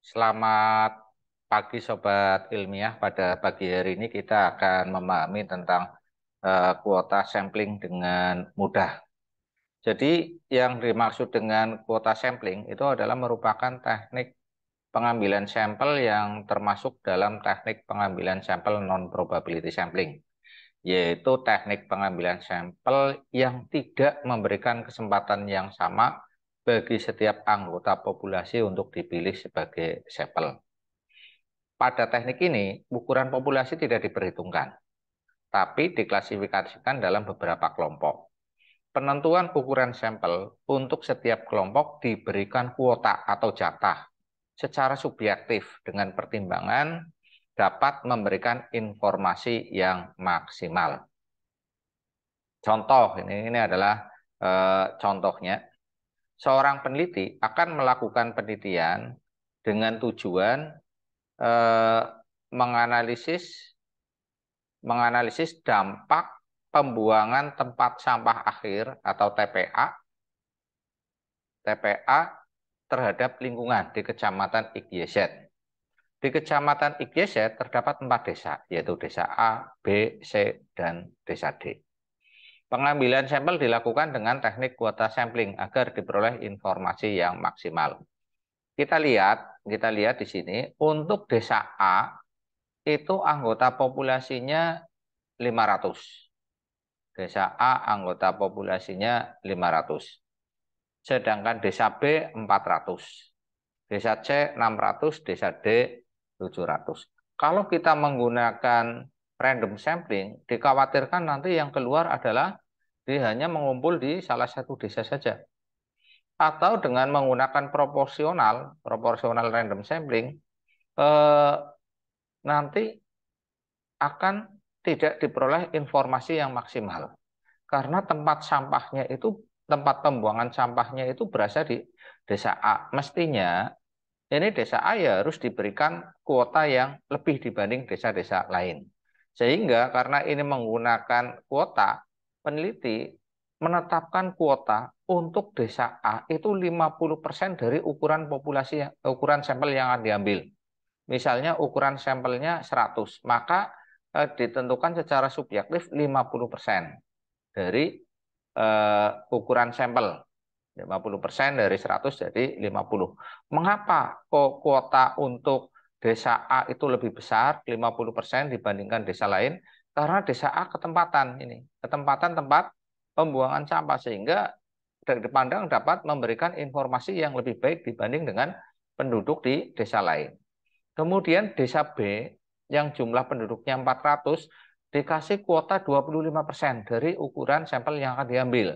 Selamat pagi Sobat Ilmiah. Pada pagi hari ini kita akan memahami tentang kuota sampling dengan mudah. Jadi yang dimaksud dengan kuota sampling itu adalah merupakan teknik pengambilan sampel yang termasuk dalam teknik pengambilan sampel non-probability sampling, yaitu teknik pengambilan sampel yang tidak memberikan kesempatan yang sama bagi setiap anggota populasi untuk dipilih sebagai sampel. Pada teknik ini, ukuran populasi tidak diperhitungkan, tapi diklasifikasikan dalam beberapa kelompok. Penentuan ukuran sampel untuk setiap kelompok diberikan kuota atau jatah secara subjektif dengan pertimbangan dapat memberikan informasi yang maksimal. Contoh, ini adalah contohnya. Seorang peneliti akan melakukan penelitian dengan tujuan eh, menganalisis dampak pembuangan tempat sampah akhir atau TPA terhadap lingkungan di Kecamatan Ikyezet. Di Kecamatan Ikyezet terdapat 4 desa, yaitu desa A, B, C, dan desa D. Pengambilan sampel dilakukan dengan teknik kuota sampling agar diperoleh informasi yang maksimal. Kita lihat di sini untuk desa A itu anggota populasinya 500. Desa A anggota populasinya 500. Sedangkan desa B 400. Desa C 600, desa D 700. Kalau kita menggunakan random sampling, dikhawatirkan nanti yang keluar adalah dia hanya mengumpul di salah satu desa saja. Atau dengan menggunakan proporsional random sampling, nanti akan tidak diperoleh informasi yang maksimal. Karena tempat pembuangan sampahnya itu berasal di desa A. Mestinya ini desa A ya harus diberikan kuota yang lebih dibanding desa-desa lain. Sehingga karena ini menggunakan kuota, peneliti menetapkan kuota untuk desa A itu 50% dari ukuran sampel yang akan diambil. Misalnya ukuran sampelnya 100, maka ditentukan secara subjektif 50% dari ukuran sampel. 50% dari 100 jadi 50. Mengapa kok kuota untuk desa A itu lebih besar 50% dibandingkan desa lain? Karena desa A ketempatan tempat pembuangan sampah sehingga dipandang dapat memberikan informasi yang lebih baik dibanding dengan penduduk di desa lain. Kemudian desa B yang jumlah penduduknya 400 dikasih kuota 25% dari ukuran sampel yang akan diambil.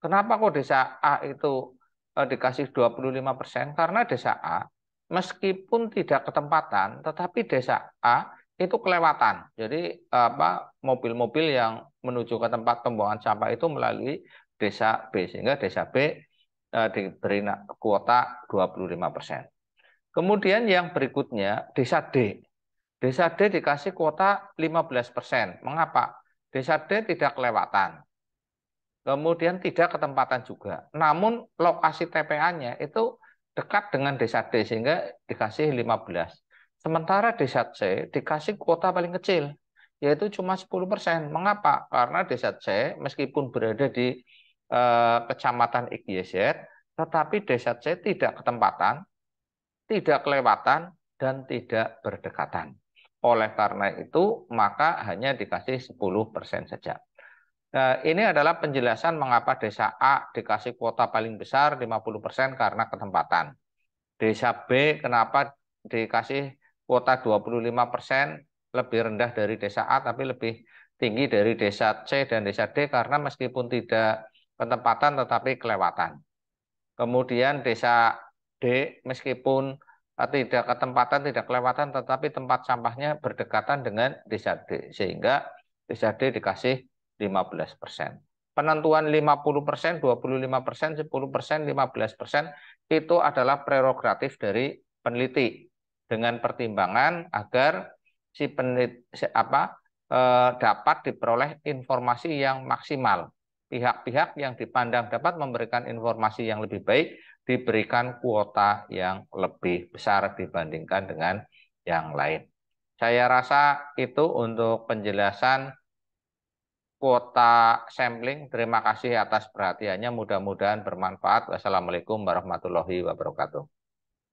Kenapa kok desa A itu dikasih 25%? Karena desa A meskipun tidak ketempatan, tetapi desa A itu kelewatan. Jadi mobil-mobil yang menuju ke tempat pembuangan sampah itu melalui desa B sehingga desa B diberi kuota 25%. Kemudian yang berikutnya desa D. Desa D dikasih kuota 15%. Mengapa? Desa D tidak kelewatan. Kemudian tidak ketempatan juga. Namun lokasi TPA-nya itu dekat dengan desa D sehingga dikasih 15. Sementara desa C dikasih kuota paling kecil, yaitu cuma 10%. Mengapa? Karena desa C meskipun berada di Kecamatan Ikyezet, tetapi desa C tidak ketempatan, tidak kelewatan, dan tidak berdekatan. Oleh karena itu, maka hanya dikasih 10% saja. Nah, ini adalah penjelasan mengapa desa A dikasih kuota paling besar 50% karena ketempatan. Desa B kenapa dikasih kuota 25% lebih rendah dari desa A tapi lebih tinggi dari desa C dan desa D karena meskipun tidak ketempatan tetapi kelewatan. Kemudian desa D meskipun tidak ketempatan, tidak kelewatan, tetapi tempat sampahnya berdekatan dengan desa D. Sehingga desa D dikasih 15%. Penentuan 50%, 25%, 10%, 15% itu adalah prerogatif dari peneliti dengan pertimbangan agar si peneliti dapat diperoleh informasi yang maksimal. Pihak-pihak yang dipandang dapat memberikan informasi yang lebih baik diberikan kuota yang lebih besar dibandingkan dengan yang lain. Saya rasa itu untuk penjelasan kuota sampling. Terima kasih atas perhatiannya. Mudah-mudahan bermanfaat. Wassalamualaikum warahmatullahi wabarakatuh.